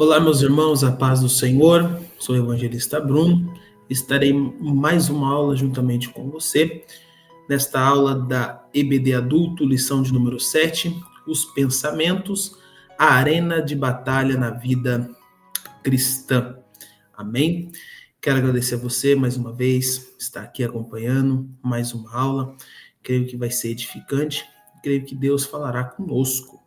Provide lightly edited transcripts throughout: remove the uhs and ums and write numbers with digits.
Olá, meus irmãos, a paz do Senhor. Sou o evangelista Bruno. Estarei mais uma aula juntamente com você. Nesta aula da EBD Adulto, lição de número 7, os pensamentos, a arena de batalha na vida cristã. Amém? Quero agradecer a você mais uma vez, estar aqui acompanhando mais uma aula. Creio que vai ser edificante. Creio que Deus falará conosco.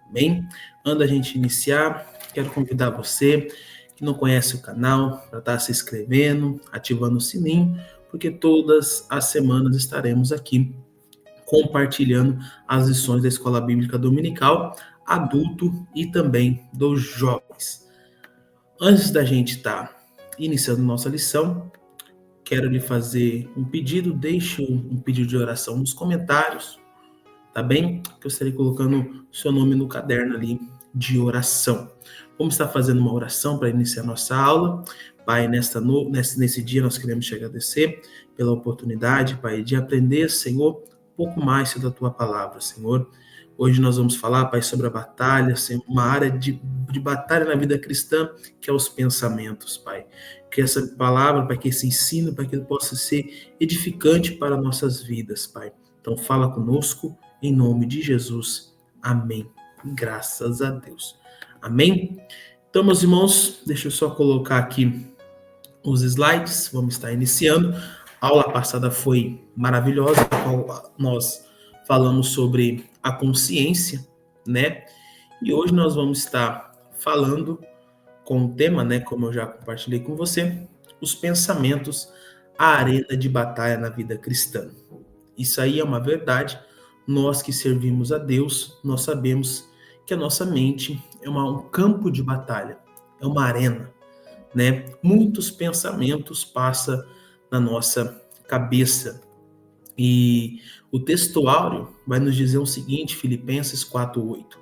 Amém? Antes da gente iniciar, quero convidar você que não conhece o canal para estar se inscrevendo, ativando o sininho, porque todas as semanas estaremos aqui compartilhando as lições da Escola Bíblica Dominical, adulto e também dos jovens. Antes da gente estar iniciando nossa lição, quero lhe fazer um pedido, deixe um pedido de oração nos comentários, tá bem? Que eu estarei colocando seu nome no caderno ali de oração. Vamos estar fazendo uma oração para iniciar nossa aula. Pai, nesse dia nós queremos te agradecer pela oportunidade, Pai, de aprender, Senhor, um pouco mais sobre a tua palavra, Senhor. Hoje nós vamos falar, Pai, sobre a batalha, uma área de batalha na vida cristã, que é os pensamentos, Pai. Que essa palavra, Pai, que esse ensino, Pai, que ele possa ser edificante para nossas vidas, Pai. Então fala conosco, em nome de Jesus. Amém. Graças a Deus. Amém? Então, meus irmãos, deixa eu só colocar aqui os slides. Vamos estar iniciando. A aula passada foi maravilhosa, na qual nós falamos sobre a consciência, né? E hoje nós vamos estar falando com o tema, né, como eu já compartilhei com você, os pensamentos, a arena de batalha na vida cristã. Isso aí é uma verdade. Nós que servimos a Deus, nós sabemos que a nossa mente é um campo de batalha, é uma arena, né? Muitos pensamentos passam na nossa cabeça. E o texto áureo vai nos dizer o seguinte, Filipenses 4:8.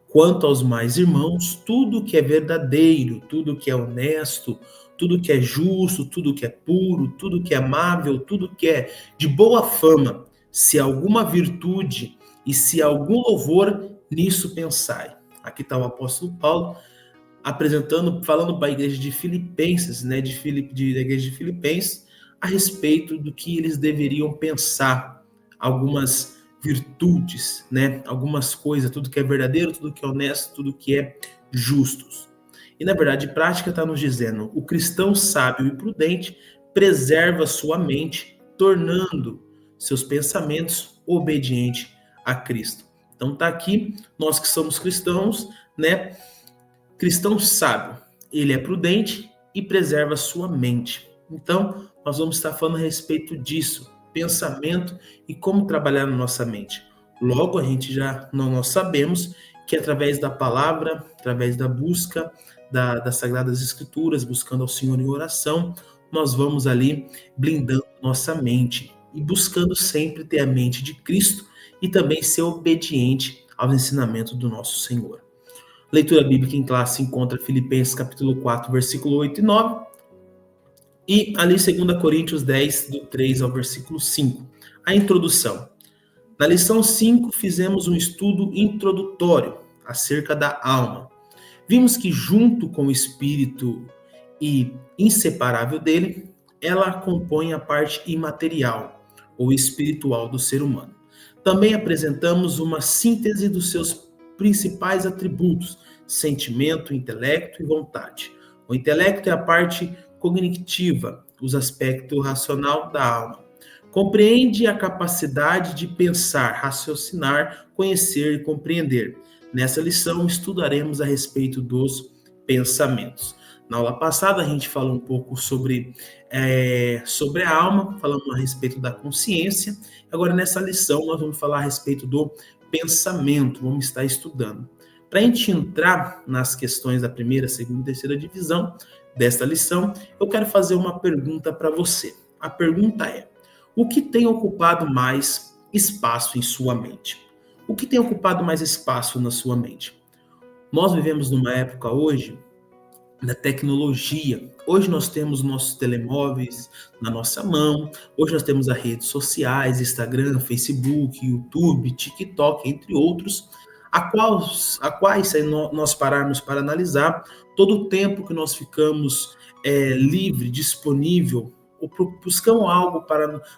Quanto aos mais irmãos, tudo que é verdadeiro, tudo que é honesto, tudo que é justo, tudo que é puro, tudo que é amável, tudo que é de boa fama, se alguma virtude e se algum louvor, nisso pensai. Aqui está o apóstolo Paulo falando para a igreja de Filipenses, né, da igreja de Filipenses, a respeito do que eles deveriam pensar, algumas virtudes, né, algumas coisas, tudo que é verdadeiro, tudo que é honesto, tudo que é justo. E na verdade, prática está nos dizendo, o cristão sábio e prudente preserva sua mente, tornando seus pensamentos obedientes a Cristo. Então tá aqui, nós que somos cristãos, né? Cristão sábio, ele é prudente e preserva sua mente. Então, nós vamos estar falando a respeito disso, pensamento e como trabalhar na nossa mente. Logo, nós sabemos que através da palavra, através da busca das Sagradas Escrituras, buscando ao Senhor em oração, nós vamos ali blindando nossa mente e buscando sempre ter a mente de Cristo e também ser obediente aos ensinamentos do nosso Senhor. Leitura bíblica em classe encontra Filipenses capítulo 4, versículo 8 e 9. E ali 2 Coríntios 10, do 3 ao versículo 5. A introdução. Na lição 5, fizemos um estudo introdutório acerca da alma. Vimos que junto com o espírito e inseparável dele, ela compõe a parte imaterial ou espiritual do ser humano. Também apresentamos uma síntese dos seus principais atributos, sentimento, intelecto e vontade. O intelecto é a parte cognitiva, os aspectos racional da alma. Compreende a capacidade de pensar, raciocinar, conhecer e compreender. Nessa lição estudaremos a respeito dos pensamentos. Na aula passada a gente falou um pouco sobre a alma, falamos a respeito da consciência. Agora nessa lição nós vamos falar a respeito do pensamento, vamos estar estudando. Para a gente entrar nas questões da primeira, segunda e terceira divisão desta lição, eu quero fazer uma pergunta para você. A pergunta é: o que tem ocupado mais espaço em sua mente? O que tem ocupado mais espaço na sua mente? Nós vivemos numa época hoje da tecnologia. Hoje nós temos nossos telemóveis na nossa mão, hoje nós temos as redes sociais, Instagram, Facebook, YouTube, TikTok, entre outros. a quais, se nós pararmos para analisar, todo o tempo que nós ficamos livre, disponível, ou buscamos algo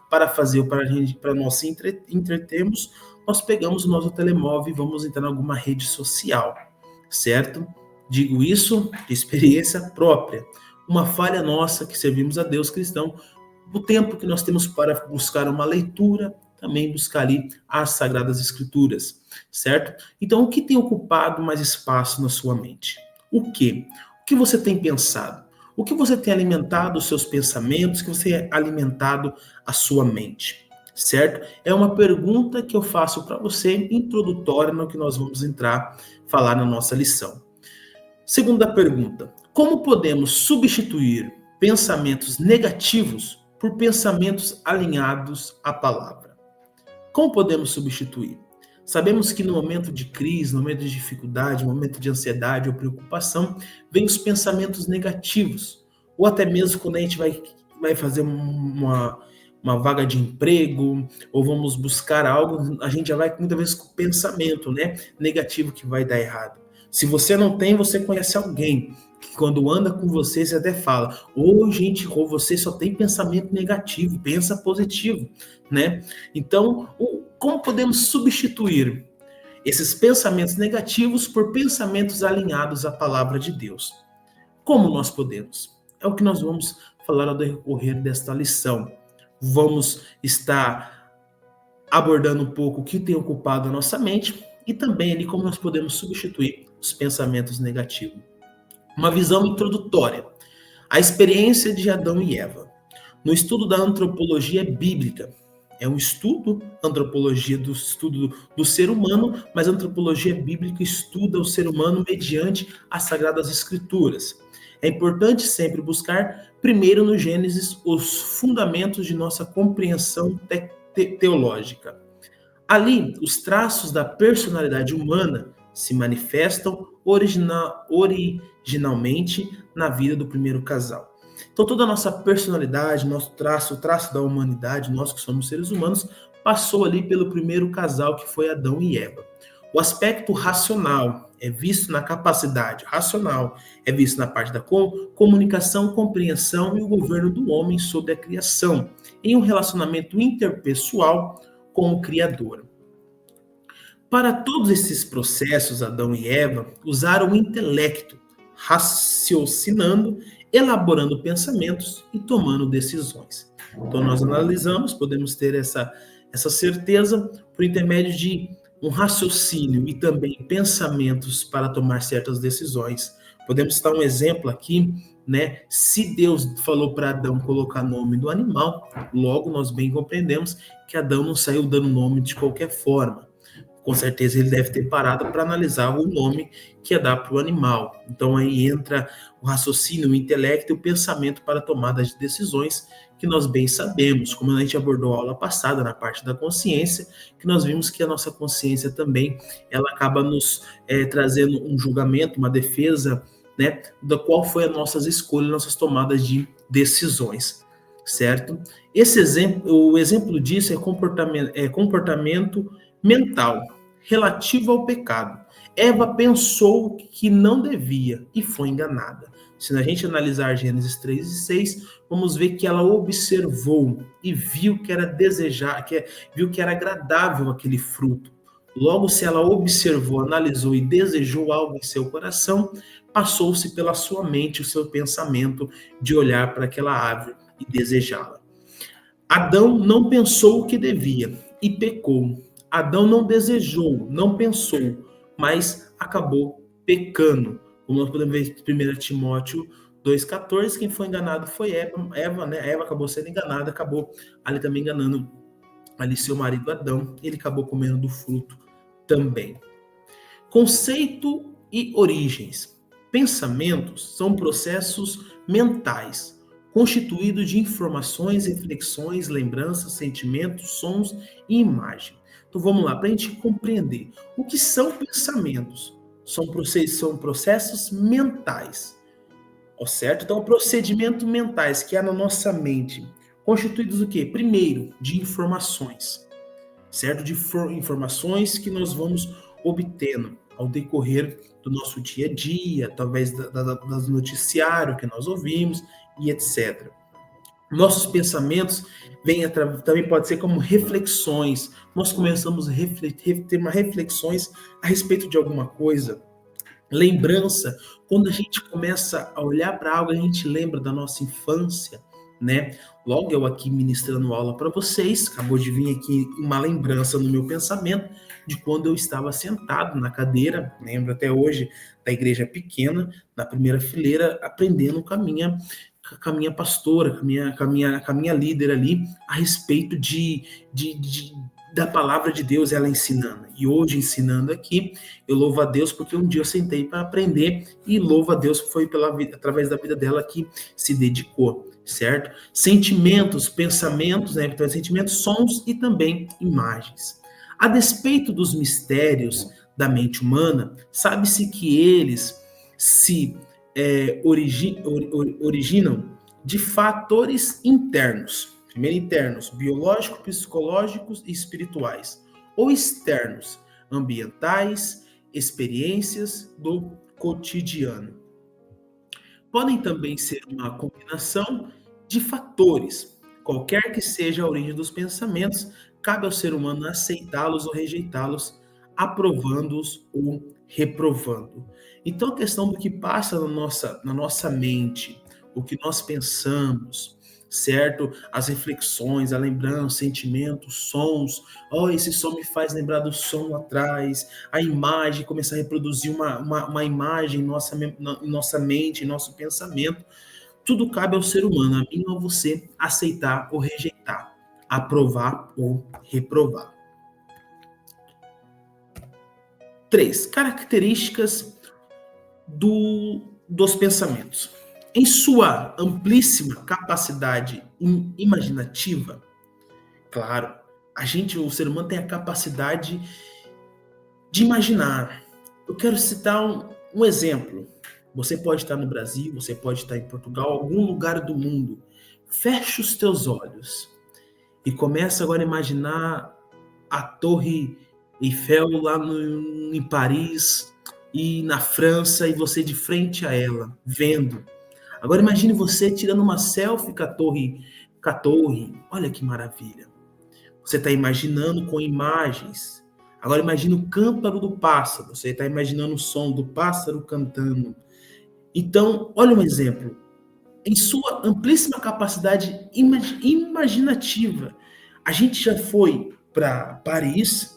para fazer, ou para nós se entretermos, nós pegamos o nosso telemóvel e vamos entrar em alguma rede social, certo? Digo isso de experiência própria. Uma falha nossa que servimos a Deus cristão, o tempo que nós temos para buscar uma leitura, também buscar ali as Sagradas Escrituras, certo? Então, o que tem ocupado mais espaço na sua mente? O quê? O que você tem pensado? O que você tem alimentado os seus pensamentos? O que você tem alimentado a sua mente? Certo? É uma pergunta que eu faço para você, introdutória no que nós vamos falar na nossa lição. Segunda pergunta: como podemos substituir pensamentos negativos por pensamentos alinhados à palavra? Como podemos substituir? Sabemos que no momento de crise, no momento de dificuldade, no momento de ansiedade ou preocupação, vêm os pensamentos negativos. Ou até mesmo quando a gente vai fazer uma vaga de emprego, ou vamos buscar algo, a gente já vai muitas vezes com o pensamento, negativo que vai dar errado. Se você não tem, você conhece alguém que quando anda com você, você até fala: ô, gente, você só tem pensamento negativo, pensa positivo, Então, como podemos substituir esses pensamentos negativos por pensamentos alinhados à palavra de Deus? Como nós podemos? É o que nós vamos falar ao decorrer desta lição. Vamos estar abordando um pouco o que tem ocupado a nossa mente e também ali como nós podemos substituir os pensamentos negativos. Uma visão introdutória. A experiência de Adão e Eva. No estudo da antropologia bíblica, é um estudo, antropologia do estudo do ser humano, mas a antropologia bíblica estuda o ser humano mediante as Sagradas Escrituras. É importante sempre buscar, primeiro no Gênesis, os fundamentos de nossa compreensão teológica. Ali, os traços da personalidade humana se manifestam originalmente na vida do primeiro casal. Então, toda a nossa personalidade, nosso traço, o traço da humanidade, nós que somos seres humanos, passou ali pelo primeiro casal, que foi Adão e Eva. O aspecto racional é visto na capacidade racional, é visto na parte da comunicação, compreensão e o governo do homem sobre a criação, em um relacionamento interpessoal com o Criador. Para todos esses processos, Adão e Eva usaram o intelecto, raciocinando, elaborando pensamentos e tomando decisões. Então, nós analisamos, podemos ter essa certeza por intermédio de um raciocínio e também pensamentos para tomar certas decisões. Podemos citar um exemplo aqui, Se Deus falou para Adão colocar nome do animal, logo nós bem compreendemos que Adão não saiu dando nome de qualquer forma. Com certeza ele deve ter parado para analisar o nome que ia dar para o animal. Então aí entra o raciocínio, o intelecto e o pensamento para a tomada de decisões, que nós bem sabemos, como a gente abordou a aula passada na parte da consciência, que nós vimos que a nossa consciência também, ela acaba nos trazendo um julgamento, uma defesa, da qual foi as nossas escolhas, nossas tomadas de decisões, certo? O exemplo disso é comportamento mental relativo ao pecado. Eva pensou que não devia e foi enganada. Se a gente analisar Gênesis 3 e 6, vamos ver que ela observou e viu que era viu que era agradável aquele fruto. Logo, se ela observou, analisou e desejou algo em seu coração, passou-se pela sua mente o seu pensamento de olhar para aquela árvore e desejá-la. Adão não pensou o que devia e pecou. Adão não desejou, não pensou, mas acabou pecando. Como nós podemos ver em 1 Timóteo 2,14, quem foi enganado foi Eva, Eva acabou sendo enganada, acabou ali também enganando ali seu marido Adão, ele acabou comendo do fruto também. Conceito e origens. Pensamentos são processos mentais, constituídos de informações, reflexões, lembranças, sentimentos, sons e imagem. Então vamos lá, para a gente compreender. O que são pensamentos? São processos mentais, certo? Então, procedimentos mentais que há na nossa mente, constituídos do quê? Primeiro, de informações, certo? De informações que nós vamos obtendo ao decorrer do nosso dia a dia, através das noticiários que nós ouvimos e etc. Nossos pensamentos também pode ser como reflexões. Nós começamos a ter uma reflexões a respeito de alguma coisa. Lembrança, quando a gente começa a olhar para algo, a gente lembra da nossa infância, né? Logo eu aqui ministrando aula para vocês, acabou de vir aqui uma lembrança no meu pensamento de quando eu estava sentado na cadeira, lembro até hoje da igreja pequena, na primeira fileira, aprendendo com a minha pastora, com a minha líder ali, a respeito da palavra de Deus, ela ensinando. E hoje, ensinando aqui, eu louvo a Deus porque um dia eu sentei para aprender e louvo a Deus que foi através da vida dela que se dedicou, certo? Sentimentos, pensamentos, né? Então, sentimentos, sons e também imagens. A despeito dos mistérios da mente humana, sabe-se que eles se originam de fatores internos. Primeiro, internos, biológicos, psicológicos e espirituais. Ou externos, ambientais, experiências do cotidiano. Podem também ser uma combinação de fatores. Qualquer que seja a origem dos pensamentos, cabe ao ser humano aceitá-los ou rejeitá-los, aprovando-os ou reprovando. Então, a questão do que passa na nossa mente, o que nós pensamos, certo? As reflexões, a lembrança, sentimentos, sons. Oh, esse som me faz lembrar do som lá atrás. A imagem, começar a reproduzir uma imagem em nossa mente, em nosso pensamento. Tudo cabe ao ser humano, a mim ou a você, aceitar ou rejeitar, aprovar ou reprovar. 3. Características dos pensamentos. Em sua amplíssima capacidade imaginativa, claro, o ser humano tem a capacidade de imaginar. Eu quero citar um exemplo. Você pode estar no Brasil, você pode estar em Portugal, algum lugar do mundo. Feche os teus olhos e começa agora a imaginar a Torre Eiffel lá em Paris e na França e você de frente a ela, vendo. Agora imagine você tirando uma selfie com a torre. Olha que maravilha. Você está imaginando com imagens. Agora imagine o cântaro do pássaro. Você está imaginando o som do pássaro cantando. Então, olha um exemplo. Em sua amplíssima capacidade imaginativa, a gente já foi para Paris,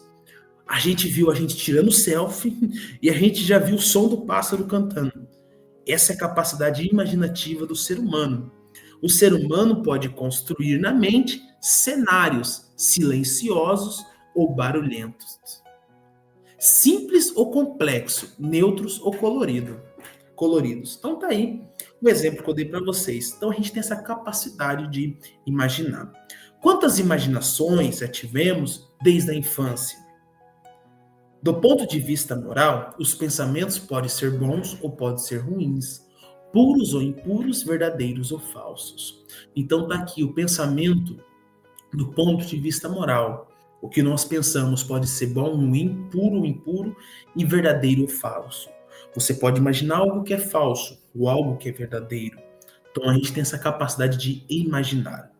a gente viu a gente tirando selfie e a gente já viu o som do pássaro cantando. Essa é a capacidade imaginativa do ser humano. O ser humano pode construir na mente cenários silenciosos ou barulhentos. Simples ou complexo, neutros ou coloridos. Então tá aí o exemplo que eu dei para vocês. Então a gente tem essa capacidade de imaginar. Quantas imaginações já tivemos desde a infância? Do ponto de vista moral, os pensamentos podem ser bons ou podem ser ruins, puros ou impuros, verdadeiros ou falsos. Então tá aqui o pensamento do ponto de vista moral. O que nós pensamos pode ser bom, ruim, puro ou impuro e verdadeiro ou falso. Você pode imaginar algo que é falso ou algo que é verdadeiro. Então a gente tem essa capacidade de imaginar.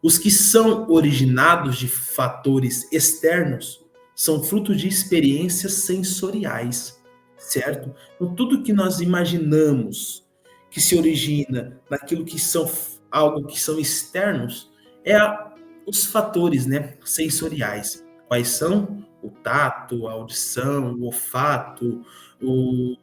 Os que são originados de fatores externos são fruto de experiências sensoriais, certo? Então, tudo que nós imaginamos que se origina naquilo que são algo que são externos é os fatores, né, sensoriais. Quais são? O tato, a audição, o olfato,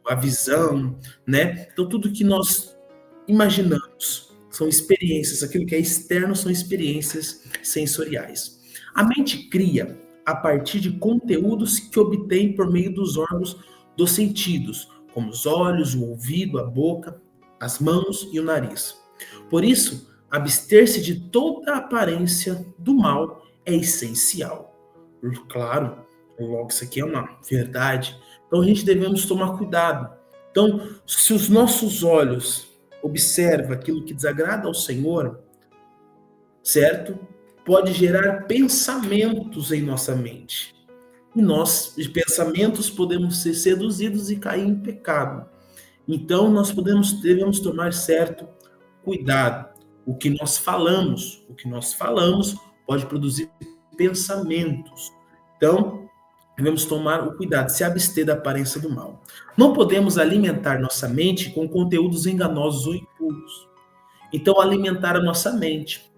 a visão, né? Então, tudo que nós imaginamos são experiências, aquilo que é externo são experiências sensoriais. A mente cria a partir de conteúdos que obtém por meio dos órgãos dos sentidos, como os olhos, o ouvido, a boca, as mãos e o nariz. Por isso, abster-se de toda a aparência do mal é essencial. Claro, logo isso aqui é uma verdade. Então a gente devemos tomar cuidado. Então, se os nossos olhos observam aquilo que desagrada ao Senhor, certo? Pode gerar pensamentos em nossa mente. E nós, de pensamentos, podemos ser seduzidos e cair em pecado. Então, nós devemos tomar certo cuidado. O que nós falamos pode produzir pensamentos. Então, devemos tomar o cuidado, se abster da aparência do mal. Não podemos alimentar nossa mente com conteúdos enganosos ou impuros. Então, alimentar a nossa mente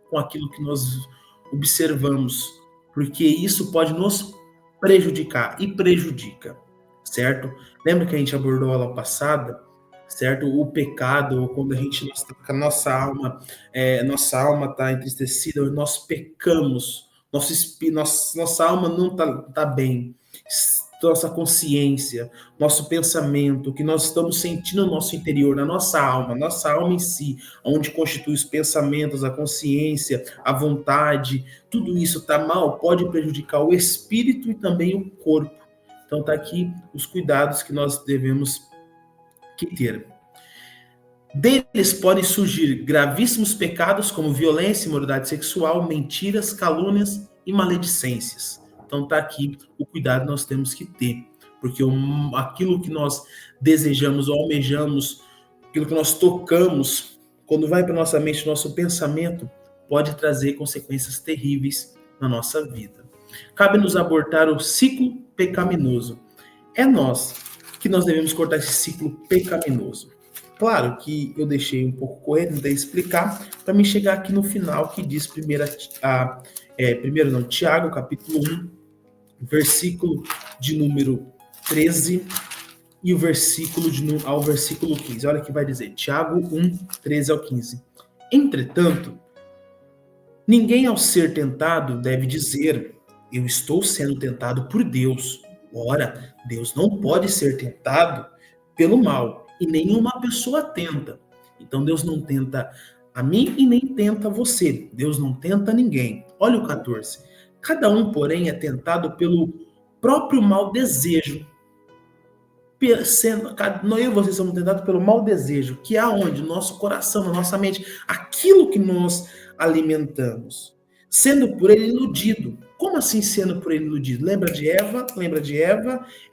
com aquilo que nós observamos, porque isso pode nos prejudicar e prejudica, certo? Lembra que a gente abordou a aula passada, certo? O pecado, quando a nossa alma está entristecida, nós pecamos, nossa alma não tá bem, nossa consciência, nosso pensamento, o que nós estamos sentindo no nosso interior, na nossa alma em si, onde constitui os pensamentos, a consciência, a vontade, tudo isso está mal, pode prejudicar o espírito e também o corpo. Então tá aqui os cuidados que nós devemos ter. Deles podem surgir gravíssimos pecados como violência, imoralidade sexual, mentiras, calúnias e maledicências. Então tá aqui o cuidado que nós temos que ter, porque aquilo que nós desejamos ou almejamos, aquilo que nós tocamos, quando vai para nossa mente, nosso pensamento, pode trazer consequências terríveis na nossa vida. Cabe-nos abortar o ciclo pecaminoso. É nós que nós devemos cortar esse ciclo pecaminoso. Claro que eu deixei um pouco correr, tentei explicar, para me chegar aqui no final, que diz Tiago, capítulo 1, versículo de número 13 e o versículo ao versículo 15. Olha o que vai dizer, Tiago 1, 13 ao 15. Entretanto, ninguém ao ser tentado deve dizer, eu estou sendo tentado por Deus. Ora, Deus não pode ser tentado pelo mal, e nenhuma pessoa tenta. Então Deus não tenta a mim e nem tenta você. Deus não tenta ninguém. Olha o 14. Cada um, porém, é tentado pelo próprio mau desejo. Eu e você somos tentados pelo mau desejo, que é aonde? No nosso coração, na nossa mente. Aquilo que nós alimentamos. Sendo por ele iludido. Como assim sendo por ele iludido? Lembra de Eva?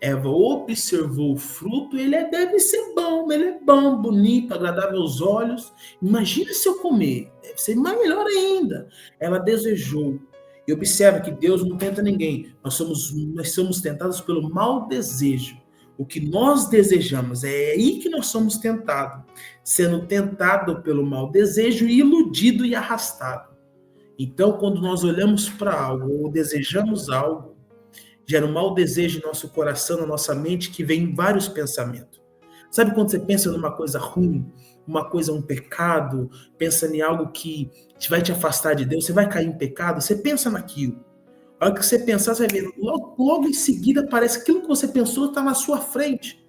Eva observou o fruto, deve ser bom, ele é bom, bonito, agradável aos olhos. Imagina se eu comer, deve ser melhor ainda. Ela desejou. E observa que Deus não tenta ninguém. Nós somos tentados pelo mau desejo. O que nós desejamos, é aí que nós somos tentados. Sendo tentado pelo mau desejo, iludido e arrastado. Então, quando nós olhamos para algo ou desejamos algo, gera um mau desejo em nosso coração, na nossa mente, que vem vários pensamentos. Sabe quando você pensa numa coisa ruim, um pecado, pensa em algo que vai te afastar de Deus, você vai cair em pecado, você pensa naquilo. A hora que você pensar, você vai ver, logo em seguida, parece que aquilo que você pensou está na sua frente.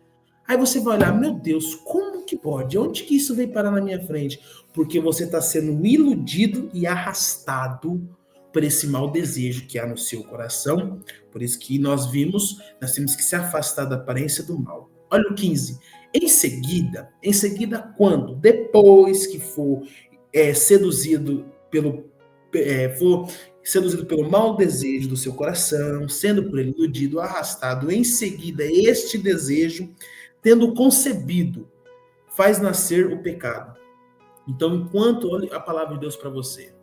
Aí você vai olhar, meu Deus, como que pode? Onde que isso veio parar na minha frente? Porque você está sendo iludido e arrastado por esse mau desejo que há no seu coração. Por isso que nós temos que se afastar da aparência do mal. Olha o 15. Em seguida quando? Depois que for seduzido pelo mau desejo do seu coração, sendo por ele iludido, arrastado, em seguida este desejo, tendo concebido, faz nascer o pecado. Então, olha a palavra de Deus para você,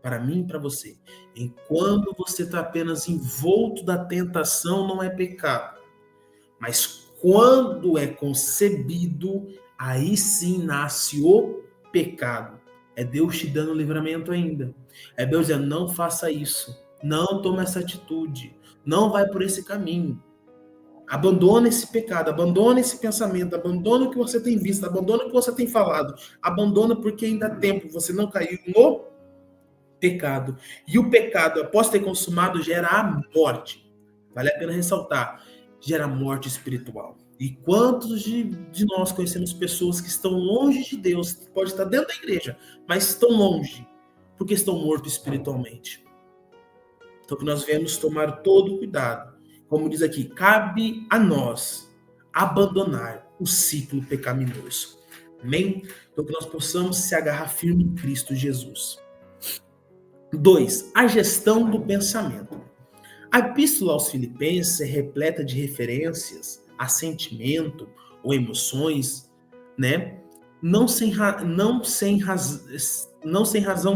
para mim e para você, enquanto você está apenas envolto da tentação, não é pecado. Mas quando é concebido, aí sim nasce o pecado. É Deus te dando livramento ainda. É Deus dizendo, não faça isso. Não tome essa atitude. Não vai por esse caminho. Abandona esse pecado, abandona esse pensamento, abandona o que você tem visto, abandona o que você tem falado, abandona porque ainda há tempo, você não caiu no pecado. E o pecado, após ter consumado, gera a morte. Vale a pena ressaltar, gera morte espiritual. E quantos de nós conhecemos pessoas que estão longe de Deus, pode estar dentro da igreja, mas estão longe, porque estão mortos espiritualmente. Então que nós devemos tomar todo cuidado. Como diz aqui, cabe a nós abandonar o ciclo pecaminoso. Amém? Então que nós possamos se agarrar firme em Cristo Jesus. 2. A gestão do pensamento. A epístola aos Filipenses é repleta de referências a sentimento ou emoções, né? Não sem razão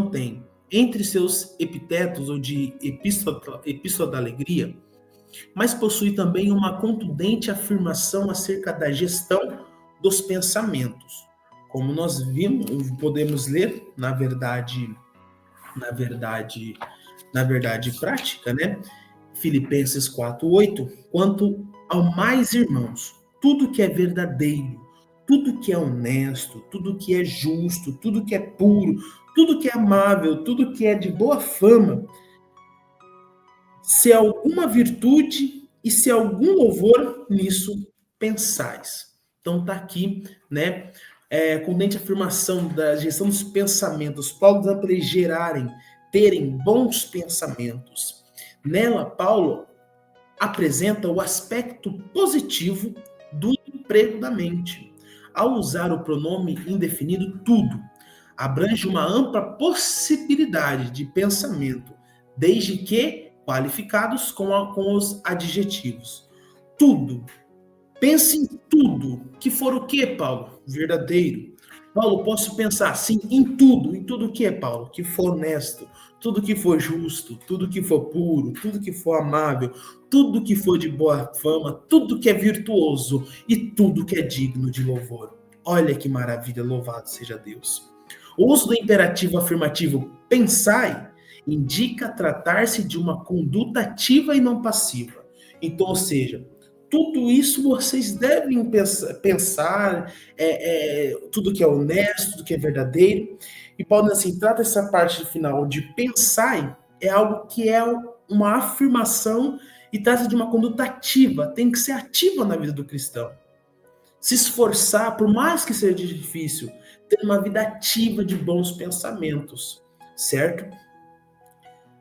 tem. Entre seus epitetos ou de epístola da alegria, mas possui também uma contundente afirmação acerca da gestão dos pensamentos. Como nós vimos, podemos ler, na verdade, na verdade prática, né? Filipenses 4:8, quanto ao mais, irmãos, tudo que é verdadeiro, tudo que é honesto, tudo que é justo, tudo que é puro, tudo que é amável, tudo que é de boa fama, se alguma virtude e se algum louvor nisso pensais. Então tá aqui, né? Contente afirmação da gestão dos pensamentos. Paulo dá para eles terem bons pensamentos. Nela, Paulo apresenta o aspecto positivo do emprego da mente. Ao usar o pronome indefinido tudo, abrange uma ampla possibilidade de pensamento, desde que qualificados com os adjetivos. Tudo. Pense em tudo. Que for o que, Paulo? Verdadeiro. Paulo, posso pensar sim em tudo. Em tudo o que, Paulo? Que for honesto, tudo que for justo, tudo que for puro, tudo que for amável, tudo que for de boa fama, tudo que é virtuoso e tudo que é digno de louvor. Olha que maravilha, louvado seja Deus. O uso do imperativo afirmativo pensai indica tratar-se de uma conduta ativa e não passiva. Então, ou seja, tudo isso vocês devem pensar, tudo que é honesto, tudo que é verdadeiro. E Paulo, assim, trata essa parte final de pensar, é algo que é uma afirmação e trata de uma conduta ativa, tem que ser ativa na vida do cristão. Se esforçar, por mais que seja difícil, ter uma vida ativa de bons pensamentos, certo?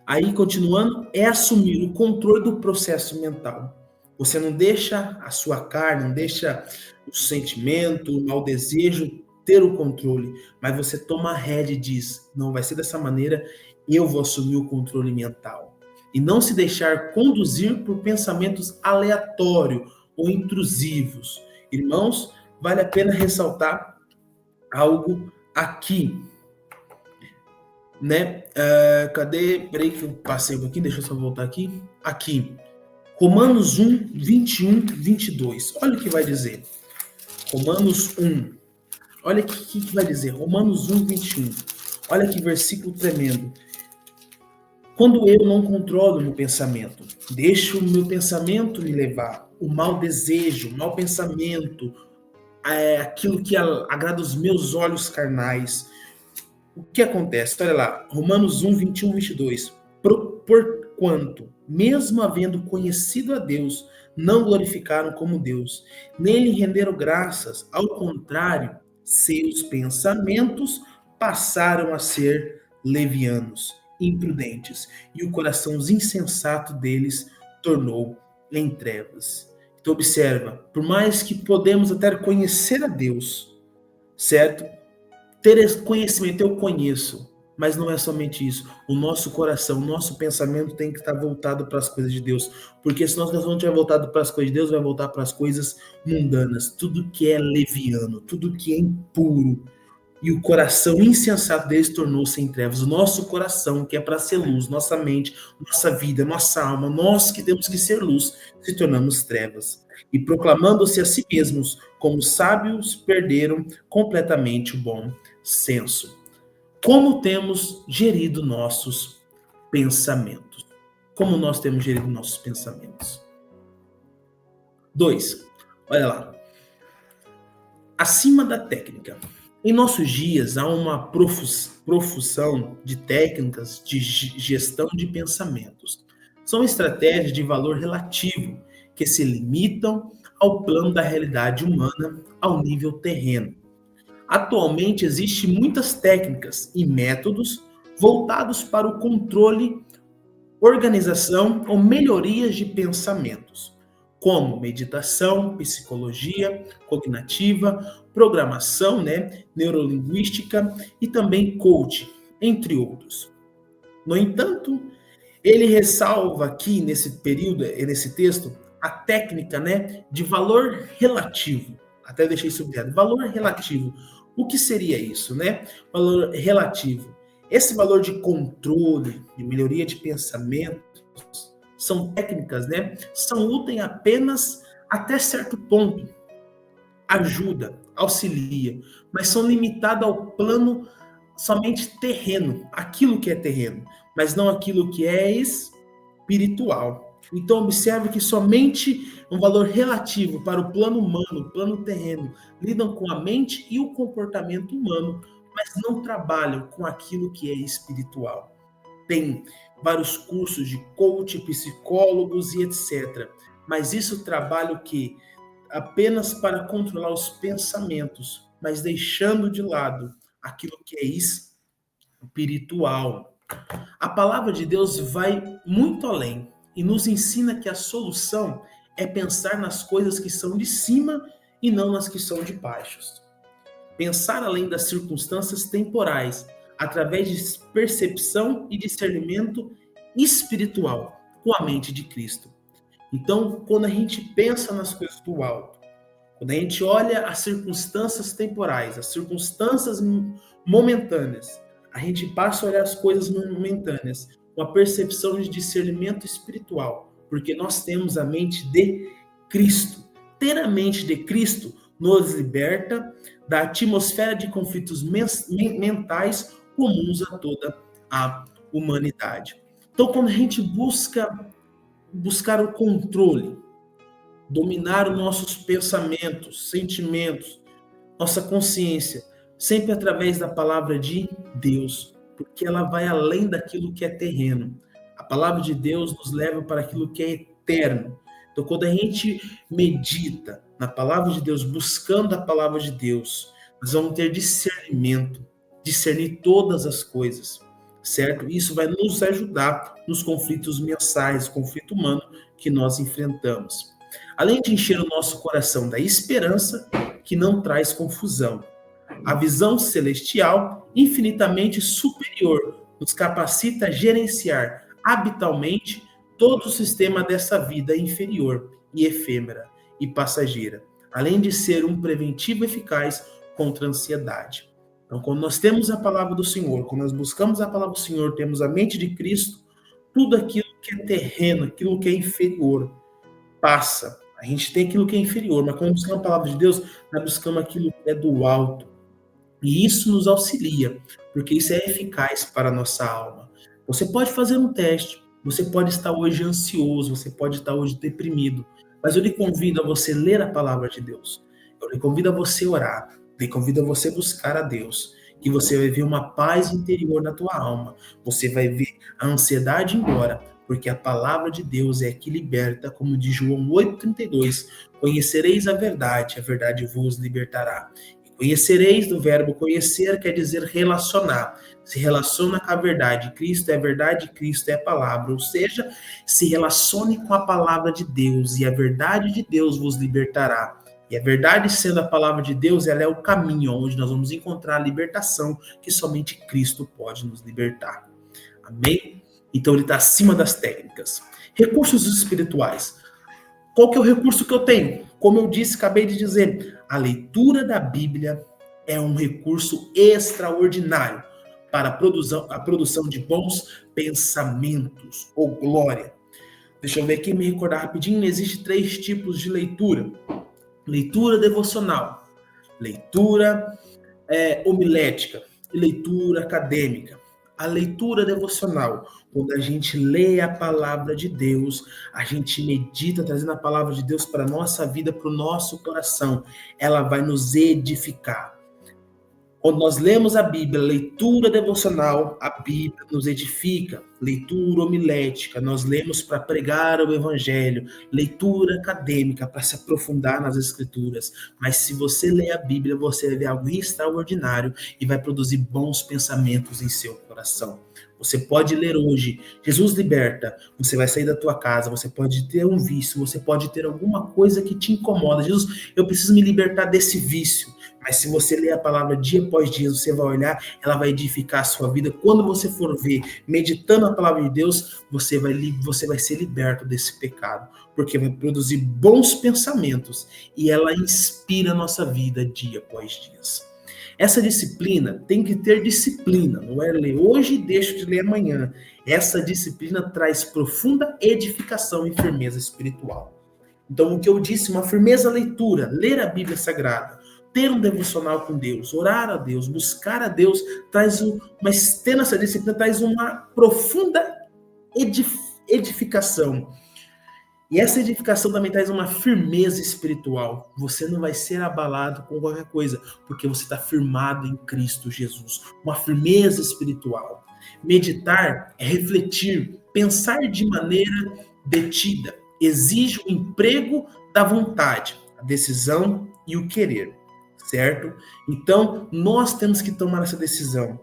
Aí, continuando, é assumir o controle do processo mental. Você não deixa a sua carne, não deixa o sentimento, o mau desejo ter o controle, mas você toma a rédea e diz, não vai ser dessa maneira, eu vou assumir o controle mental. E não se deixar conduzir por pensamentos aleatórios ou intrusivos. Irmãos, vale a pena ressaltar algo aqui, né? Cadê? Peraí que eu passei um pouquinho, deixa eu só voltar aqui. Aqui, Romanos 1, 21, 22. Olha o que vai dizer. Romanos 1. Olha o que vai dizer. Romanos 1, 21. Olha que versículo tremendo. Quando eu não controlo o meu pensamento, deixo o meu pensamento me levar, o mau desejo, o mau pensamento, aquilo que agrada os meus olhos carnais, o que acontece? Olha lá, Romanos 1, 21, 22. Porquanto, mesmo havendo conhecido a Deus, não glorificaram como Deus, nem lhe renderam graças. Ao contrário, seus pensamentos passaram a ser levianos, imprudentes, e o coração insensato deles tornou em trevas. Então observa, por mais que podemos até conhecer a Deus, certo? Ter esse conhecimento, eu conheço, mas não é somente isso. O nosso coração, o nosso pensamento tem que estar voltado para as coisas de Deus. Porque se nós não estiver voltado para as coisas de Deus, vai voltar para as coisas mundanas. Tudo que é leviano, tudo que é impuro. E o coração insensato deles tornou-se em trevas. O nosso coração, que é para ser luz, nossa mente, nossa vida, nossa alma, nós que temos que ser luz, se tornamos trevas. E proclamando-se a si mesmos como sábios, perderam completamente o bom senso. Como temos gerido nossos pensamentos? Como nós temos gerido nossos pensamentos? 2. Olha lá. Acima da técnica. Em nossos dias, há uma profusão de técnicas de gestão de pensamentos. São estratégias de valor relativo que se limitam ao plano da realidade humana, ao nível terreno. Atualmente, existem muitas técnicas e métodos voltados para o controle, organização ou melhorias de pensamentos, como meditação, psicologia cognitiva, programação, neurolinguística e também coaching, entre outros. No entanto, Ele ressalva aqui nesse período, nesse texto, a técnica, né, de valor relativo. Até deixei sublinhado. Valor relativo. O que seria isso, né? Valor relativo. Esse valor de controle, de melhoria de pensamentos, são técnicas, né? São úteis apenas até certo ponto. Ajuda, auxilia, mas são limitadas ao plano somente terreno, aquilo que é terreno, mas não aquilo que é espiritual. Então, observe que somente um valor relativo para o plano humano, o plano terreno, lidam com a mente e o comportamento humano, mas não trabalham com aquilo que é espiritual. Tem vários cursos de coach, psicólogos e etc. Mas isso trabalha o quê? Apenas para controlar os pensamentos, mas deixando de lado aquilo que é espiritual. A palavra de Deus vai muito além e nos ensina que a solução é pensar nas coisas que são de cima e não nas que são de baixo. Pensar além das circunstâncias temporais, através de percepção e discernimento espiritual, com a mente de Cristo. Então, quando a gente pensa nas coisas do alto, quando a gente olha as circunstâncias temporais, as circunstâncias momentâneas, a gente passa a olhar as coisas momentâneas com a percepção de discernimento espiritual, porque nós temos a mente de Cristo. Ter a mente de Cristo nos liberta da atmosfera de conflitos mentais comuns a toda a humanidade. Então, quando a gente buscar o controle, dominar os nossos pensamentos, sentimentos, nossa consciência, sempre através da palavra de Deus, porque ela vai além daquilo que é terreno. A palavra de Deus nos leva para aquilo que é eterno. Então, quando a gente medita na palavra de Deus, buscando a palavra de Deus, nós vamos ter discernimento, discernir todas as coisas, certo? Isso vai nos ajudar nos conflitos mensais, conflito humano que nós enfrentamos. Além de encher o nosso coração da esperança, que não traz confusão. A visão celestial, infinitamente superior, nos capacita a gerenciar habitualmente todo o sistema dessa vida inferior e efêmera e passageira, além de ser um preventivo eficaz contra a ansiedade. Então, quando nós temos a palavra do Senhor, quando nós buscamos a palavra do Senhor, temos a mente de Cristo, tudo aquilo que é terreno, aquilo que é inferior, passa. A gente tem aquilo que é inferior, mas quando buscamos a palavra de Deus, nós buscamos aquilo que é do alto. E isso nos auxilia, porque isso é eficaz para a nossa alma. Você pode fazer um teste, você pode estar hoje ansioso, você pode estar hoje deprimido, mas eu lhe convido a você ler a palavra de Deus. Eu lhe convido a você orar, eu lhe convido a você buscar a Deus, que você vai ver uma paz interior na tua alma. Você vai ver a ansiedade embora, porque a palavra de Deus é que liberta, como diz João 8,32, conhecereis a verdade vos libertará. Conhecereis do verbo conhecer, quer dizer relacionar. Se relaciona com a verdade. Cristo é verdade, Cristo é a palavra. Ou seja, se relacione com a palavra de Deus e a verdade de Deus vos libertará. E a verdade, sendo a palavra de Deus, ela é o caminho onde nós vamos encontrar a libertação que somente Cristo pode nos libertar. Amém? Então ele está acima das técnicas. Recursos espirituais. Qual que é o recurso que eu tenho? Como eu disse, acabei de dizer, a leitura da Bíblia é um recurso extraordinário para a produção de bons pensamentos ou glória. Deixa eu ver aqui, me recordar rapidinho, existem 3 tipos de leitura. Leitura devocional, leitura homilética e leitura acadêmica. A leitura devocional, quando a gente lê a palavra de Deus, a gente medita trazendo a palavra de Deus para a nossa vida, para o nosso coração, ela vai nos edificar. Quando nós lemos a Bíblia, leitura devocional, a Bíblia nos edifica. Leitura homilética, nós lemos para pregar o Evangelho. Leitura acadêmica, para se aprofundar nas Escrituras. Mas se você ler a Bíblia, você vai ver algo extraordinário e vai produzir bons pensamentos em seu coração. Você pode ler hoje, Jesus liberta, você vai sair da tua casa, você pode ter um vício, você pode ter alguma coisa que te incomoda. Jesus, eu preciso me libertar desse vício. Mas se você ler a palavra dia após dia, você vai olhar, ela vai edificar a sua vida. Quando você for ver, meditando a palavra de Deus, você vai ser liberto desse pecado, porque vai produzir bons pensamentos e ela inspira a nossa vida dia após dia. Essa disciplina tem que ter disciplina, não é ler hoje e deixo de ler amanhã. Essa disciplina traz profunda edificação e firmeza espiritual. Então, o que eu disse, uma firmeza leitura, ler a Bíblia Sagrada, ter um devocional com Deus, orar a Deus, buscar a Deus, mas tendo essa disciplina traz uma profunda edificação. E essa edificação também traz uma firmeza espiritual. Você não vai ser abalado com qualquer coisa, porque você está firmado em Cristo Jesus. Uma firmeza espiritual. Meditar é refletir, pensar de maneira detida. Exige o emprego da vontade, a decisão e o querer, certo? Então, nós temos que tomar essa decisão.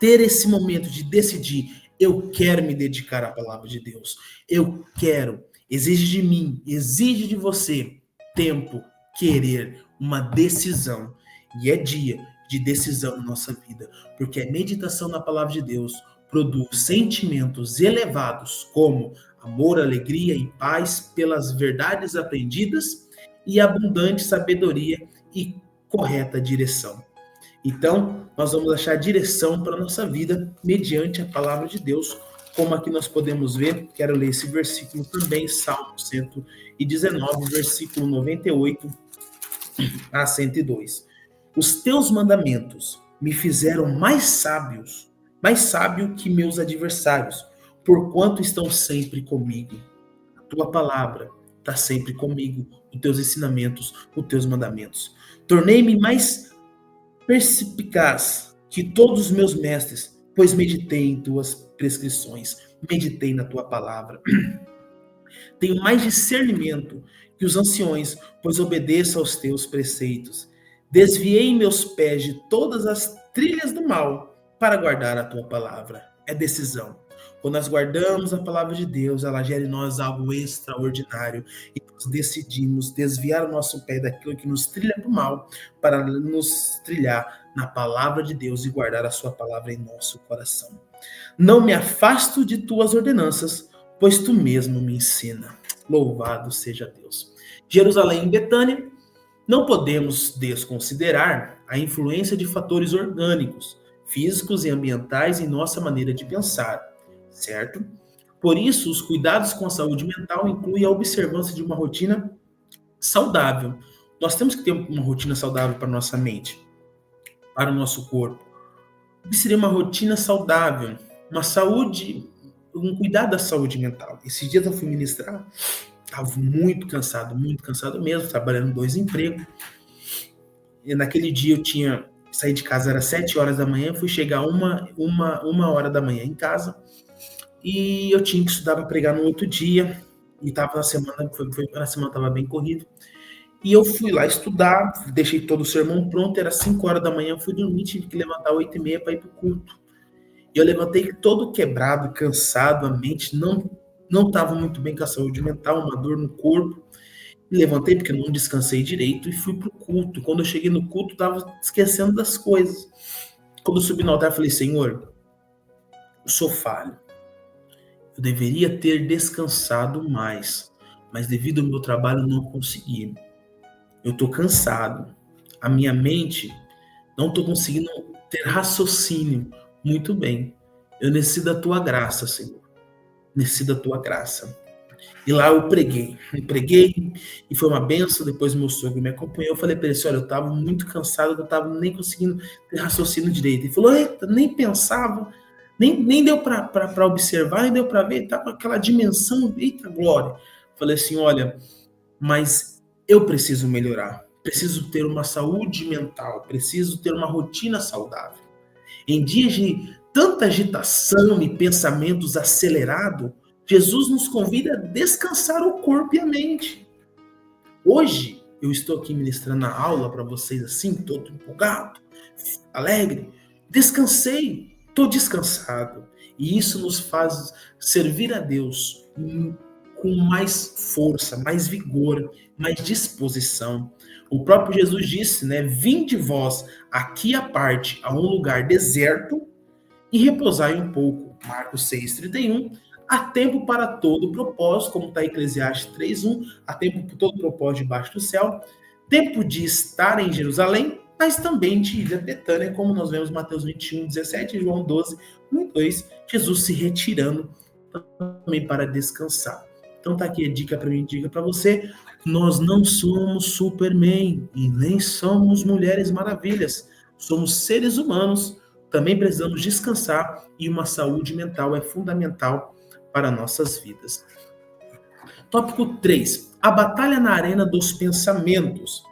Ter esse momento de decidir, eu quero me dedicar à palavra de Deus. Eu quero. Exige de mim, exige de você tempo, querer, uma decisão. E é dia de decisão na nossa vida, porque a meditação na palavra de Deus produz sentimentos elevados como amor, alegria e paz pelas verdades aprendidas e abundante sabedoria e correta direção. Então, nós vamos achar direção para a nossa vida mediante a palavra de Deus, como aqui nós podemos ver. Quero ler esse versículo também, Salmo 119, versículo 98 a 102. Os teus mandamentos me fizeram mais sábio que meus adversários, porquanto estão sempre comigo. A tua palavra está sempre comigo, os teus ensinamentos, os teus mandamentos. Tornei-me mais perspicaz que todos os meus mestres, pois meditei em tuas prescrições, meditei na tua palavra. Tenho mais discernimento que os anciões, pois obedeço aos teus preceitos. Desviei meus pés de todas as trilhas do mal para guardar a tua palavra. É decisão. Quando nós guardamos a palavra de Deus, ela gera em nós algo extraordinário e nós decidimos desviar o nosso pé daquilo que nos trilha para o mal para nos trilhar na palavra de Deus e guardar a sua palavra em nosso coração. Não me afasto de tuas ordenanças, pois tu mesmo me ensina. Louvado seja Deus. Jerusalém e Betânia, não podemos desconsiderar a influência de fatores orgânicos, físicos e ambientais em nossa maneira de pensar, certo? Por isso, os cuidados com a saúde mental incluem a observância de uma rotina saudável. Nós temos que ter uma rotina saudável para a nossa mente, para o nosso corpo. O que seria uma rotina saudável? Uma saúde, um cuidado da saúde mental. Esses dias eu fui ministrar, estava muito cansado mesmo, trabalhando 2 empregos. E naquele dia eu tinha saí de casa, era 7 horas da manhã, fui chegar uma hora da manhã em casa, e eu tinha que estudar para pregar no outro dia, e tava na semana estava bem corrido, e eu fui lá estudar, deixei todo o sermão pronto, era 5 horas da manhã, eu fui dormir, tive que levantar 8h30 para ir para o culto. E eu levantei todo quebrado, cansado, a mente não estava muito bem com a saúde mental, uma dor no corpo. Me levantei porque eu não descansei direito e fui pro culto. Quando eu cheguei no culto, estava esquecendo das coisas. Quando eu subi no altar, eu falei, Senhor, eu sou falho. Eu deveria ter descansado mais, mas devido ao meu trabalho eu não consegui. Eu estou cansado. A minha mente não estou conseguindo ter raciocínio. Muito bem. Eu necessito da tua graça, Senhor. Necessito da tua graça. E lá eu preguei e foi uma benção. Depois meu sogro me acompanhou. Eu falei para ele assim, olha, eu estava muito cansado, eu não estava nem conseguindo ter raciocínio direito. Ele falou, eita, nem pensava, nem deu para observar, nem deu para ver, estava aquela dimensão, eita glória. Falei assim, olha, mas eu preciso melhorar, preciso ter uma saúde mental, preciso ter uma rotina saudável. Em dias de tanta agitação e pensamentos acelerados, Jesus nos convida a descansar o corpo e a mente. Hoje, eu estou aqui ministrando a aula para vocês assim, todo empolgado, alegre. Descansei, estou descansado. E isso nos faz servir a Deus com mais força, mais vigor, mais disposição. O próprio Jesus disse, né? Vinde vós aqui à parte, a um lugar deserto, e repousai um pouco. Marcos 6,31. Há tempo para todo propósito, como está em Eclesiastes 3,1. Há tempo para todo propósito debaixo do céu. Tempo de estar em Jerusalém, mas também de ir a Betânia, como nós vemos em Mateus 21,17 e João 12,1-2. Jesus se retirando também para descansar. Então tá aqui a dica para mim, dica para você. Nós não somos Superman e nem somos Mulheres Maravilhas. Somos seres humanos, também precisamos descansar e uma saúde mental é fundamental para nossas vidas. Tópico 3. A batalha na arena dos pensamentos.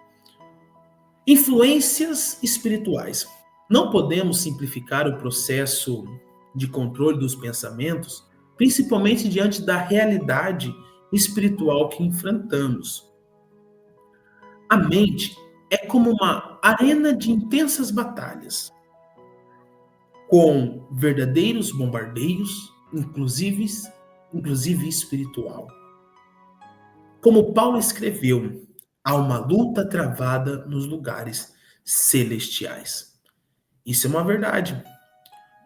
Influências espirituais. Não podemos simplificar o processo de controle dos pensamentos, principalmente diante da realidade espiritual que enfrentamos. A mente é como uma arena de intensas batalhas, com verdadeiros bombardeios, inclusive espiritual. Como Paulo escreveu, há uma luta travada nos lugares celestiais. Isso é uma verdade.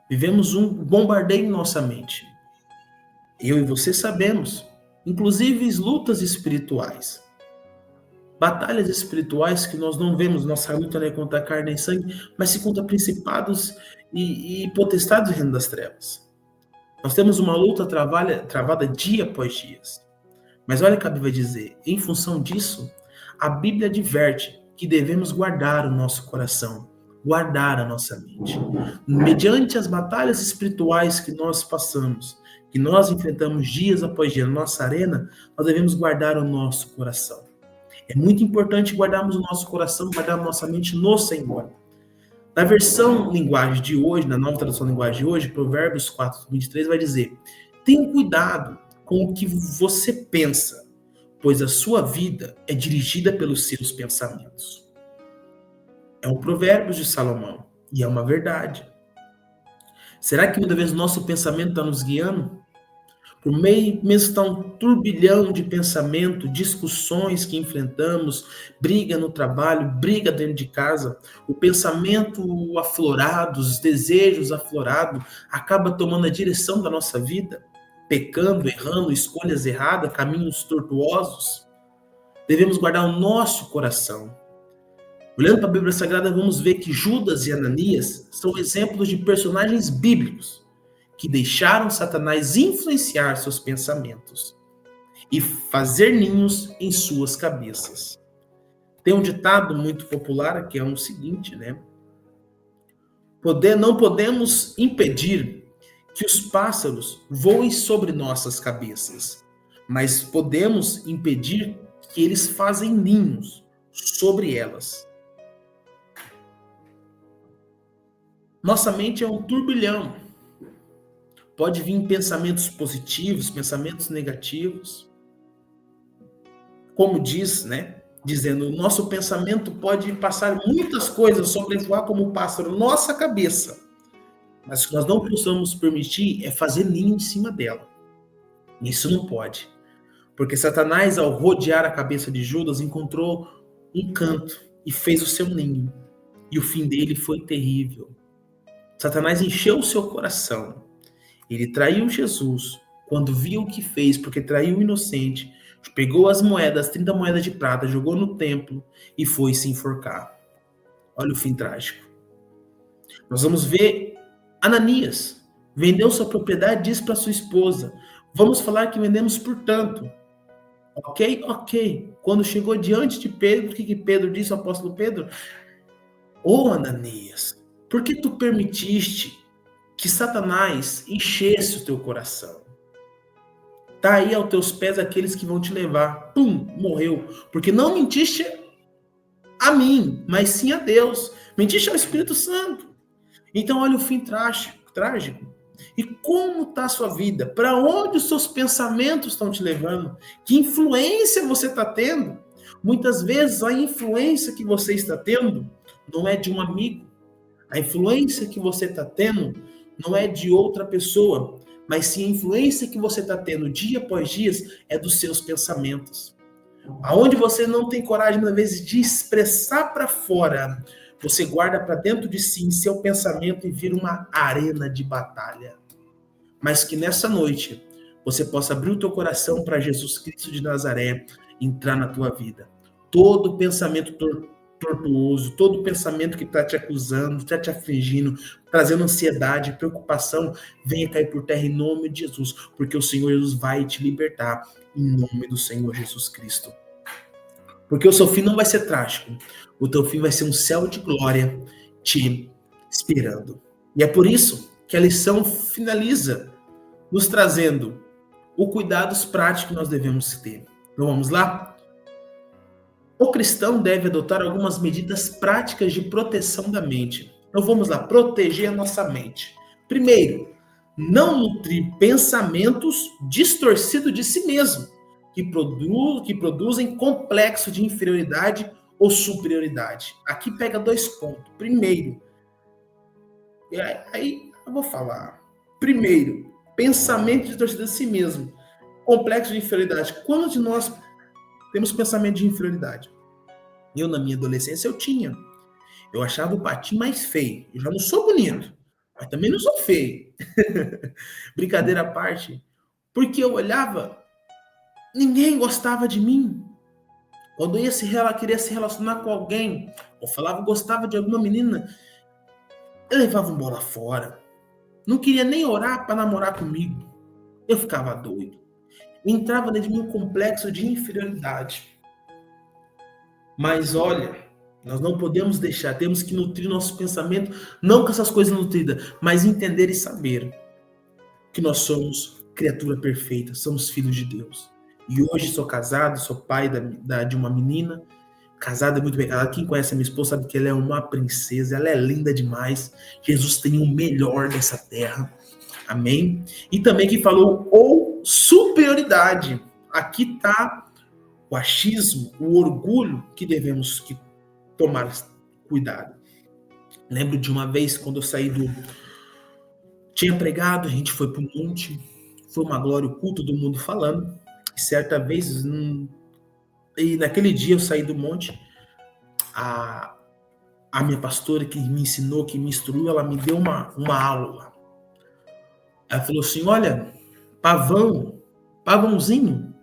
Vivemos um bombardeio em nossa mente. Eu e você sabemos, inclusive lutas espirituais. Batalhas espirituais que nós não vemos, nossa luta não é contra a carne e sangue, mas sim contra principados e potestades do reino das trevas. Nós temos uma luta travada dia após dia. Mas olha o que a Bíblia vai dizer. Em função disso, a Bíblia adverte que devemos guardar o nosso coração, guardar a nossa mente. Mediante as batalhas espirituais que nós passamos, que nós enfrentamos dias após dia na nossa arena, nós devemos guardar o nosso coração. É muito importante guardarmos o nosso coração, guardarmos nossa mente no Senhor. Na versão linguagem de hoje, na nova tradução linguagem de hoje, Provérbios 4:23 vai dizer: tenha cuidado com o que você pensa, pois a sua vida é dirigida pelos seus pensamentos. É um provérbio de Salomão, e é uma verdade. Será que muitas vezes o nosso pensamento está nos guiando? Por meio mesmo está um turbilhão de pensamento, discussões que enfrentamos, briga no trabalho, briga dentro de casa, o pensamento aflorado, os desejos aflorados, acaba tomando a direção da nossa vida, pecando, errando, escolhas erradas, caminhos tortuosos. Devemos guardar o nosso coração. Olhando para a Bíblia Sagrada, vamos ver que Judas e Ananias são exemplos de personagens bíblicos que deixaram Satanás influenciar seus pensamentos e fazer ninhos em suas cabeças. Tem um ditado muito popular que é o seguinte, né? Não podemos impedir que os pássaros voem sobre nossas cabeças, mas podemos impedir que eles fazem ninhos sobre elas. Nossa mente é um turbilhão. Pode vir pensamentos positivos, pensamentos negativos. Como diz, né? Dizendo, o nosso pensamento pode passar muitas coisas, sobrevoar como um pássaro, nossa cabeça. Mas o que nós não precisamos permitir é fazer ninho em cima dela. Isso não pode. Porque Satanás, ao rodear a cabeça de Judas, encontrou um canto e fez o seu ninho. E o fim dele foi terrível. Satanás encheu o seu coração. Ele traiu Jesus quando viu o que fez, porque traiu o inocente, pegou as moedas, 30 moedas de prata, jogou no templo e foi se enforcar. Olha o fim trágico. Nós vamos ver Ananias. Vendeu sua propriedade e disse para sua esposa: vamos falar que vendemos por tanto. Ok? Ok. Quando chegou diante de Pedro, o que Pedro disse ao apóstolo Pedro? Ô Ananias, por que tu permitiste que Satanás enchesse o teu coração? Tá aí aos teus pés aqueles que vão te levar. Pum, morreu. Porque não mentiste a mim, mas sim a Deus. Mentiste ao Espírito Santo. Então olha o fim trágico. E como está a sua vida? Para onde os seus pensamentos estão te levando? Que influência você está tendo? Muitas vezes a influência que você está tendo não é de um amigo. A influência que você está tendo não é de outra pessoa, mas sim a influência que você está tendo dia após dia é dos seus pensamentos. Aonde você não tem coragem, às vezes, de expressar para fora, você guarda para dentro de si, em seu pensamento, e vira uma arena de batalha. Mas que nessa noite você possa abrir o teu coração para Jesus Cristo de Nazaré entrar na tua vida. Todo pensamento tortuoso, todo pensamento que está te acusando, está te afligindo, trazendo ansiedade, preocupação, venha cair por terra em nome de Jesus, porque o Senhor Jesus vai te libertar em nome do Senhor Jesus Cristo. Porque o seu fim não vai ser trágico, o teu fim vai ser um céu de glória te esperando. E é por isso que a lição finaliza nos trazendo os cuidados práticos que nós devemos ter. Então vamos lá? O cristão deve adotar algumas medidas práticas de proteção da mente. Então vamos lá, proteger a nossa mente. Primeiro, não nutrir pensamentos distorcidos de si mesmo, que produzem complexo de inferioridade ou superioridade. Aqui pega 2 pontos. Primeiro, e aí eu vou falar. Primeiro, pensamento distorcido de si mesmo, complexo de inferioridade. Quantos de nós temos pensamento de inferioridade? Eu, na minha adolescência, eu tinha. Eu achava o patinho mais feio. Eu já não sou bonito, mas também não sou feio. Brincadeira à parte. Porque eu olhava, ninguém gostava de mim. Quando eu queria se relacionar com alguém, ou falava gostava de alguma menina, eu levava um bola fora. Não queria nem orar para namorar comigo. Eu ficava doido. Entrava dentro de mim um complexo de inferioridade. Mas olha, nós não podemos deixar, temos que nutrir nosso pensamento, não com essas coisas nutridas, mas entender e saber que nós somos criatura perfeita, somos filhos de Deus. E hoje sou casado, sou pai de uma menina, casada, muito bem casada. Quem conhece a minha esposa sabe que ela é uma princesa, ela é linda demais. Jesus tem o melhor dessa terra. Amém? E também que falou ou superioridade. Aqui está o achismo, o orgulho que devemos tomar cuidado. Lembro de uma vez quando eu saí tinha pregado, a gente foi para o monte, foi uma glória, o culto do mundo falando. E certa vez, e naquele dia eu saí do monte, a minha pastora que me ensinou, que me instruiu, ela me deu uma aula. Ela falou assim, olha, pavãozinho,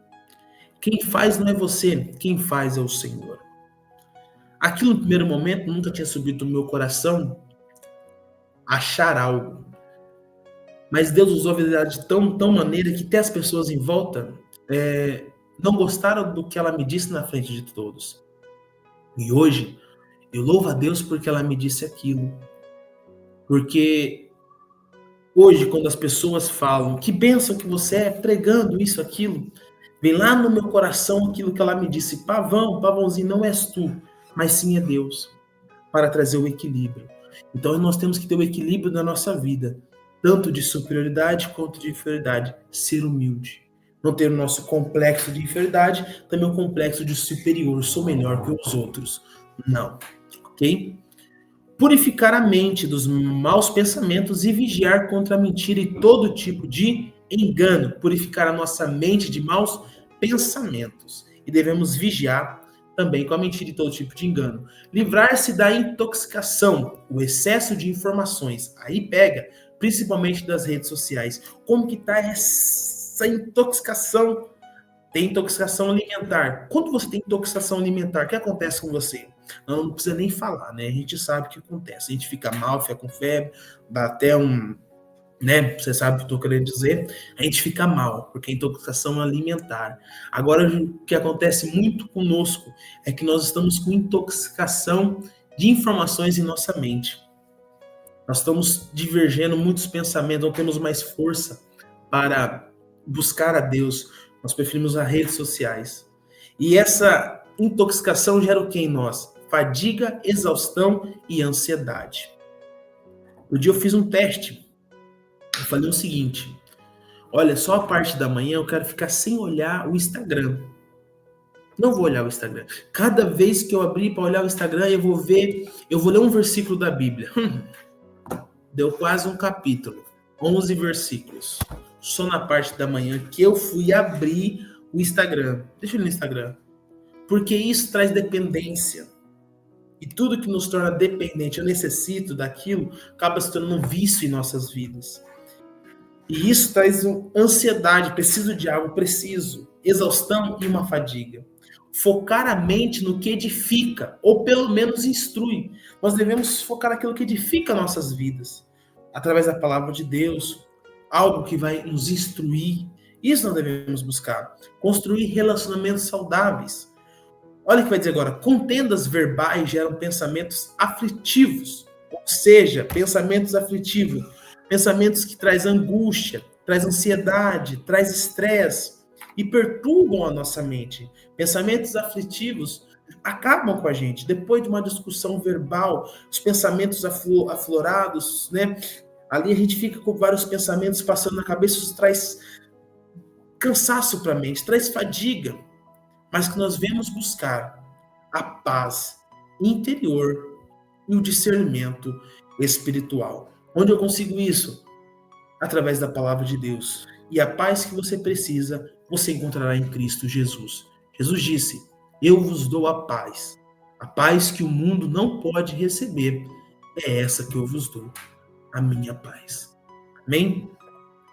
quem faz não é você, quem faz é o Senhor. Aquilo no primeiro momento nunca tinha subido no meu coração achar algo. Mas Deus usou a verdade de tão maneira que até as pessoas em volta não gostaram do que ela me disse na frente de todos. E hoje, eu louvo a Deus porque ela me disse aquilo. Porque hoje, quando as pessoas falam que bênção que você é pregando isso, aquilo, vem lá no meu coração aquilo que ela me disse, pavãozinho, não és tu, mas sim é Deus, para trazer o equilíbrio. Então nós temos que ter o equilíbrio na nossa vida, tanto de superioridade quanto de inferioridade, ser humilde. Não ter o nosso complexo de inferioridade, também o complexo de superior, sou melhor que os outros. Não, ok? Purificar a mente dos maus pensamentos e vigiar contra a mentira e todo tipo de engano. Purificar a nossa mente de maus pensamentos. E devemos vigiar também com a mentira e todo tipo de engano. Livrar-se da intoxicação, o excesso de informações. Aí pega, principalmente das redes sociais. Como que está essa intoxicação? Tem intoxicação alimentar. Quando você tem intoxicação alimentar, o que acontece com você? Não precisa nem falar, né? A gente sabe o que acontece. A gente fica mal, fica com febre, dá até né? Você sabe o que eu estou querendo dizer. A gente fica mal, porque é intoxicação alimentar. Agora, o que acontece muito conosco é que nós estamos com intoxicação de informações em nossa mente. Nós estamos divergendo muitos pensamentos, não temos mais força para buscar a Deus. Nós preferimos as redes sociais. E essa intoxicação gera o que em nós? Fadiga, exaustão e ansiedade. Um dia eu fiz um teste. Eu falei o seguinte, olha, só a parte da manhã eu quero ficar sem olhar o Instagram. Não vou olhar o Instagram. Cada vez que eu abrir para olhar o Instagram, eu vou ler um versículo da Bíblia. Deu quase um capítulo, 11 versículos. só na parte da manhã que eu fui abrir o Instagram. Deixa eu ir no Instagram. Porque isso traz dependência. E tudo que nos torna dependente, eu necessito daquilo, acaba se tornando um vício em nossas vidas. E isso traz ansiedade, preciso de algo, preciso, exaustão e uma fadiga. Focar a mente no que edifica, ou pelo menos instrui. Nós devemos focar naquilo que edifica nossas vidas, através da palavra de Deus, algo que vai nos instruir. Isso nós devemos buscar. Construir relacionamentos saudáveis. Olha o que vai dizer agora. Contendas verbais geram pensamentos aflitivos. Ou seja, pensamentos aflitivos. Pensamentos que trazem angústia, traz ansiedade, traz estresse e perturbam a nossa mente. Pensamentos aflitivos acabam com a gente. Depois de uma discussão verbal, os pensamentos aflorados, né? Ali a gente fica com vários pensamentos passando na cabeça, isso traz cansaço para a mente, traz fadiga. Mas que nós vemos buscar a paz interior e o discernimento espiritual. Onde eu consigo isso? Através da palavra de Deus. E a paz que você precisa, você encontrará em Cristo Jesus. Jesus disse, eu vos dou a paz. A paz que o mundo não pode receber é essa que eu vos dou, a minha paz. Amém?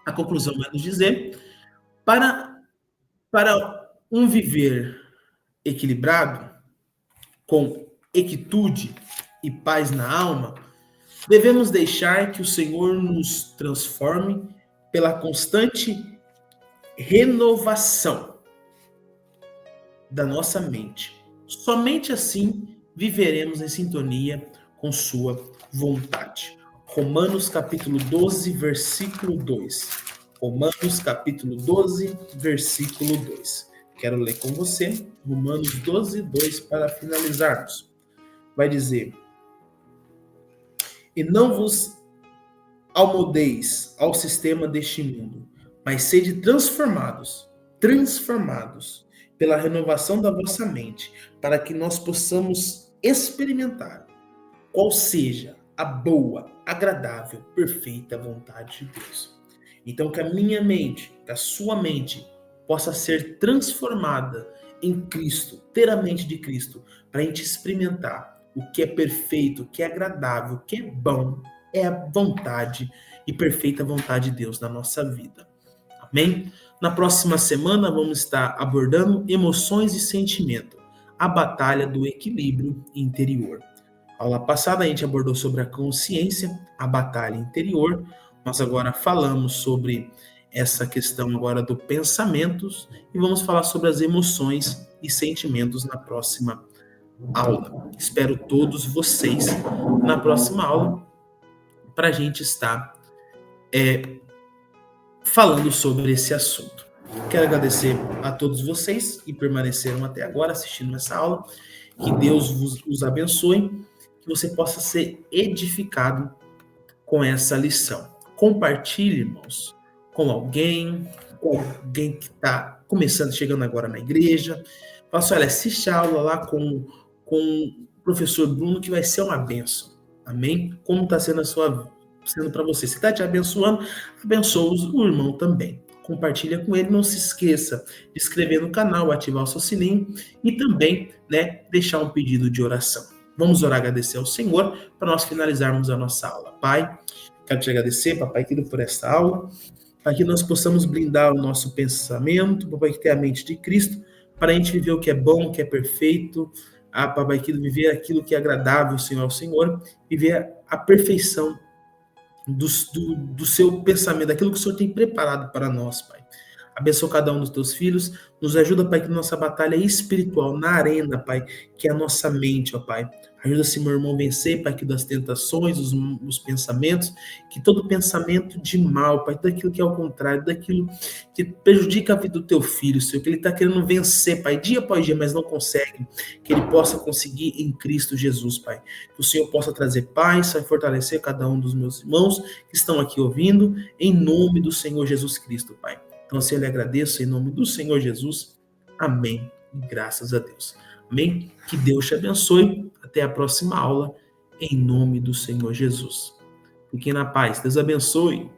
A conclusão vai nos dizer, para um viver equilibrado, com equitude e paz na alma, devemos deixar que o Senhor nos transforme pela constante renovação da nossa mente. Somente assim viveremos em sintonia com sua vontade. Romanos capítulo 12, versículo 2. Romanos capítulo 12, versículo 2. Quero ler com você Romanos 12, 2 para finalizarmos. Vai dizer, e não vos amoldeis ao sistema deste mundo, mas sede transformados pela renovação da vossa mente, para que nós possamos experimentar qual seja a boa, agradável, perfeita vontade de Deus. Então que a minha mente, que a sua mente possa ser transformada em Cristo, ter a mente de Cristo, para a gente experimentar o que é perfeito, o que é agradável, o que é bom, é a vontade e perfeita vontade de Deus na nossa vida. Amém? Na próxima semana vamos estar abordando emoções e sentimento, a batalha do equilíbrio interior. A aula passada a gente abordou sobre a consciência, a batalha interior. Nós agora falamos sobre essa questão agora do pensamentos e vamos falar sobre as emoções e sentimentos na próxima aula. Espero todos vocês na próxima aula para a gente estar falando sobre esse assunto. Quero agradecer a todos vocês que permaneceram até agora assistindo essa aula. Que Deus os abençoe, que você possa ser edificado com essa lição. Compartilhe, irmãos, com alguém que está começando, chegando agora na igreja. Fala assim, olha, assiste a aula lá com o professor Bruno, que vai ser uma bênção. Amém? Como está sendo sendo para você. Se está te abençoando, abençoa o irmão também. Compartilha com ele, não se esqueça de inscrever no canal, ativar o seu sininho e também, deixar um pedido de oração. Vamos orar, agradecer ao Senhor para nós finalizarmos a nossa aula. Pai, quero te agradecer, Papai querido, por esta aula, para que nós possamos blindar o nosso pensamento, Papai, que tem a mente de Cristo, para a gente viver o que é bom, o que é perfeito, Papai querido, viver aquilo que é agradável, Senhor, ao Senhor, viver a perfeição do seu pensamento, daquilo que o Senhor tem preparado para nós, Pai. Abençoa cada um dos teus filhos, nos ajuda, Pai, que nossa batalha espiritual na arena, Pai, que é a nossa mente, ó Pai. Ajuda-se, meu irmão, a vencer, Pai, que das tentações, os pensamentos, que todo pensamento de mal, Pai, tudo aquilo que é ao contrário, daquilo que prejudica a vida do teu filho, Senhor, que ele está querendo vencer, Pai, dia após dia, mas não consegue, que ele possa conseguir em Cristo Jesus, Pai. Que o Senhor possa trazer paz, Pai, fortalecer cada um dos meus irmãos que estão aqui ouvindo, em nome do Senhor Jesus Cristo, Pai. Então, assim, eu lhe agradeço em nome do Senhor Jesus. Amém. E graças a Deus. Amém. Que Deus te abençoe. Até a próxima aula, em nome do Senhor Jesus. Fiquem na paz. Deus abençoe.